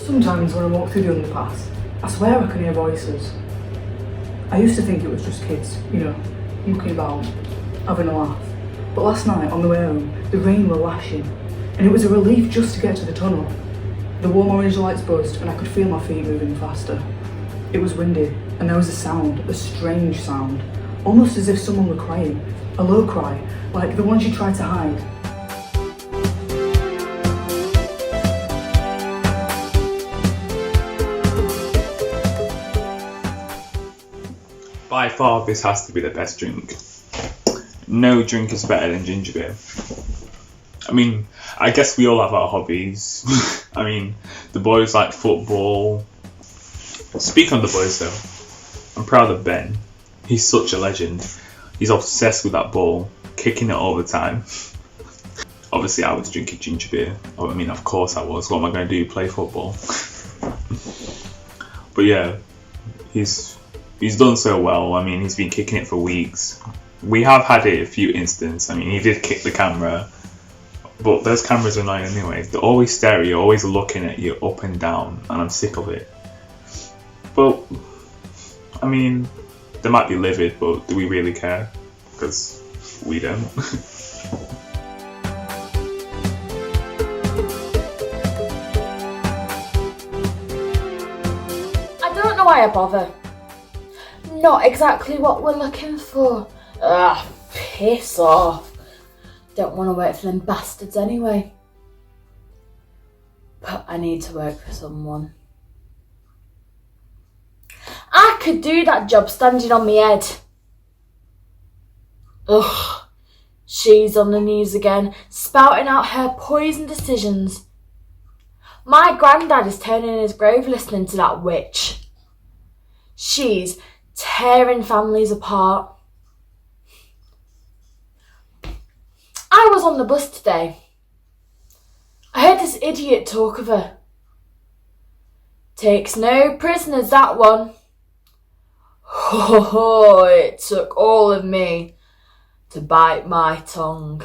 Sometimes when I walk through the underpass, I swear I can hear voices. I used to think it was just kids, mucking about, having a laugh. But last night on the way home, the rain were lashing, and it was a relief just to get to the tunnel. The warm orange lights buzzed and I could feel my feet moving faster. It was windy, and there was a sound, a strange sound, almost as if someone were crying, a low cry, like the ones you try to hide. By far, this has to be the best drink. No drink is better than ginger beer. I mean, I guess we all have our hobbies. I mean, the boys like football. Speaking of the boys though, I'm proud of Ben. He's such a legend. He's obsessed with that ball, kicking it all the time. Obviously, I was drinking ginger beer. I mean, of course I was. What am I going to do? Play football? But yeah, he's done so well. I mean, he's been kicking it for weeks. We have had it a few instances. I mean, he did kick the camera, but those cameras are annoying anyway. They're always staring, you're always looking at you up and down, and I'm sick of it. But, I mean, they might be livid, but do we really care? Because we don't. I don't know why I bother. Not exactly what we're looking for. Ugh, piss off. Don't want to work for them bastards anyway. But I need to work for someone. I could do that job standing on my head. Ugh, she's on the news again, spouting out her poison decisions. My granddad is turning in his grave listening to that witch. She's tearing families apart. I was on the bus today. I heard this idiot talk of her. Takes no prisoners, that one. Oh, it took all of me to bite my tongue.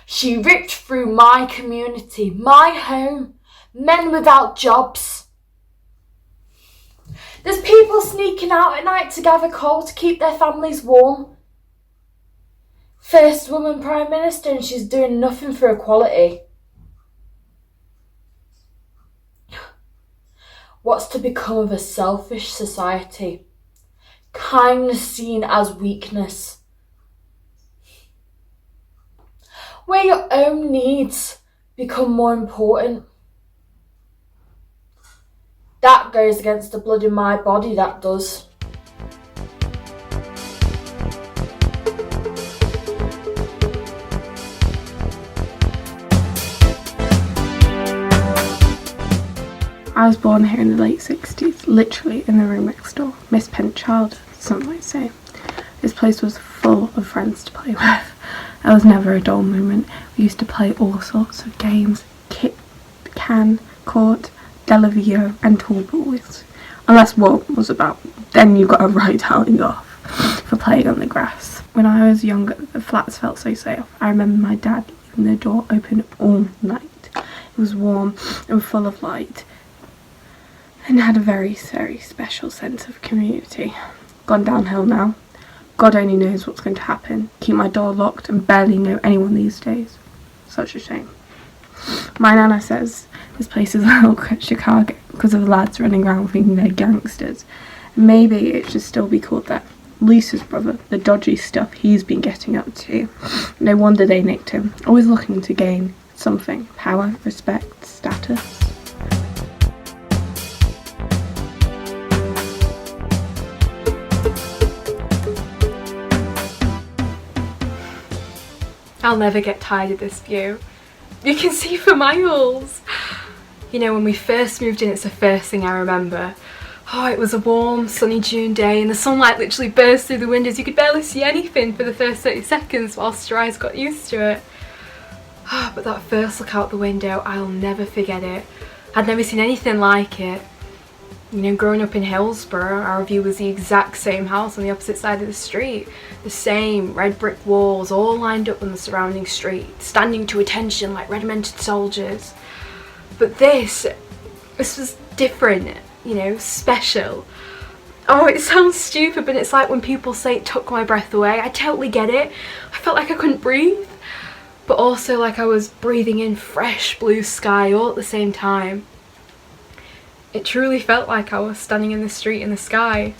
She ripped through my community, my home, men without jobs. There's people sneaking out at night to gather coal to keep their families warm. First woman Prime Minister, and she's doing nothing for equality. What's to become of a selfish society? Kindness seen as weakness. Where your own needs become more important. That goes against the blood in my body, that does. I was born here in the late 60s, literally in the room next door. Miss Pent child, some might say. This place was full of friends to play with. There was never a dull moment. We used to play all sorts of games. Kit, can, court, Delavio and tall boys. Unless war was about, then you got a right howling off for playing on the grass. When I was younger, the flats felt so safe. I remember my dad leaving the door open all night. It was warm and full of light, and had a very, very special sense of community. Gone downhill now. God only knows what's going to happen. Keep my door locked and barely know anyone these days. Such a shame. My nana says this place is a little Chicago because of the lads running around thinking they're gangsters. Maybe it should still be called that. Lisa's brother, the dodgy stuff he's been getting up to. No wonder they nicked him. Always looking to gain something. Power, respect, status. I'll never get tired of this view. You can see for miles. You know, when we first moved in, it's the first thing I remember. Oh, it was a warm, sunny June day and the sunlight literally burst through the windows. You could barely see anything for the first 30 seconds whilst your eyes got used to it. Oh, but that first look out the window, I'll never forget it. I'd never seen anything like it. You know, growing up in Hillsborough, our view was the exact same house on the opposite side of the street. The same red brick walls all lined up on the surrounding street, standing to attention like regimented soldiers. But this was different, you know, special. Oh, it sounds stupid, but it's like when people say it took my breath away. I totally get it. I felt like I couldn't breathe, but also like I was breathing in fresh blue sky all at the same time. It truly felt like I was standing in the street in the sky.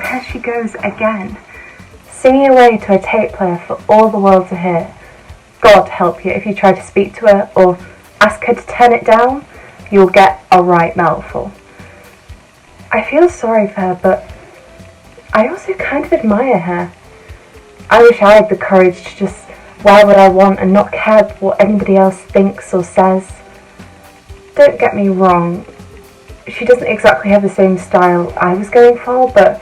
There she goes again, singing away to a tape player for all the world to hear. God help you if you try to speak to her or ask her to turn it down, you'll get a right mouthful. I feel sorry for her, but I also kind of admire her. I wish I had the courage to just wear what I want and not care what anybody else thinks or says. Don't get me wrong, she doesn't exactly have the same style I was going for, but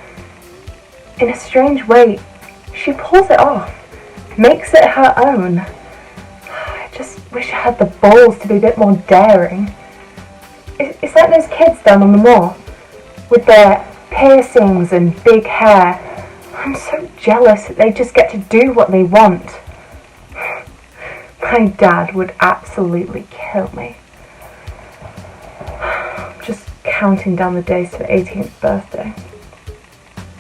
in a strange way, she pulls it off, makes it her own. I just wish I had the balls to be a bit more daring. It's like those kids down on the moor, with their piercings and big hair. I'm so jealous that they just get to do what they want. My dad would absolutely kill me. I'm just counting down the days to the 18th birthday.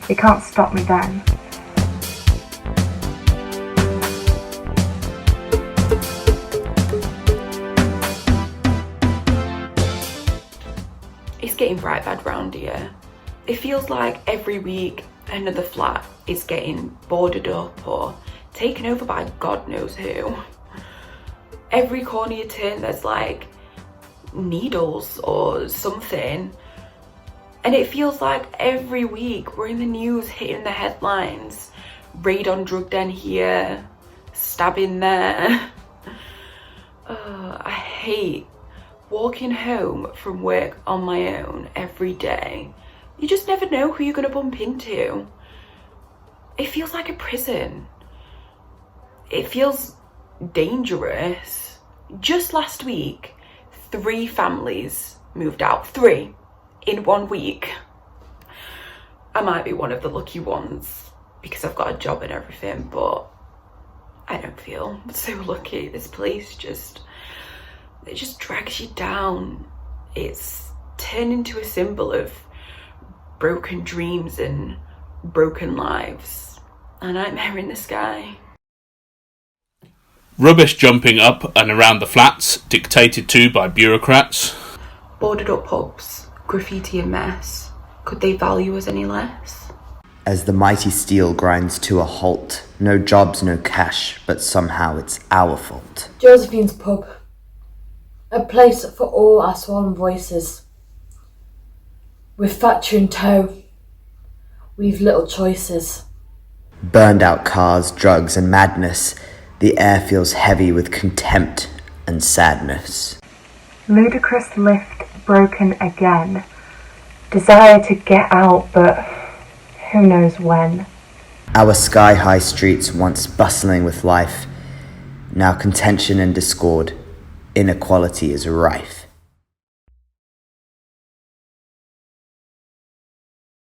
He can't stop me then. It's getting right bad round here. It feels like every week another flat is getting boarded up or taken over by God knows who. Every corner you turn there's like needles or something, and it feels like every week we're in the news hitting the headlines. Raid on drug den here, stabbing there. I hate walking home from work on my own every day. You just never know who you're going to bump into. It feels like a prison. It feels dangerous. Just last week, 3 families moved out. 3 in 1 week. I might be one of the lucky ones because I've got a job and everything, but I don't feel so lucky. This place it just drags you down. It's turned into a symbol of broken dreams and broken lives. A nightmare in the sky. Rubbish jumping up and around the flats, dictated to by bureaucrats. Boarded up pubs, graffiti and mess. Could they value us any less? As the mighty steel grinds to a halt, no jobs, no cash, but somehow it's our fault. Josephine's pub. A place for all our swollen voices. With Thatcher in tow, we've little choices. Burned out cars, drugs and madness, the air feels heavy with contempt and sadness. Ludicrous lift broken again. Desire to get out, but who knows when. Our sky-high streets once bustling with life, now contention and discord, inequality is rife.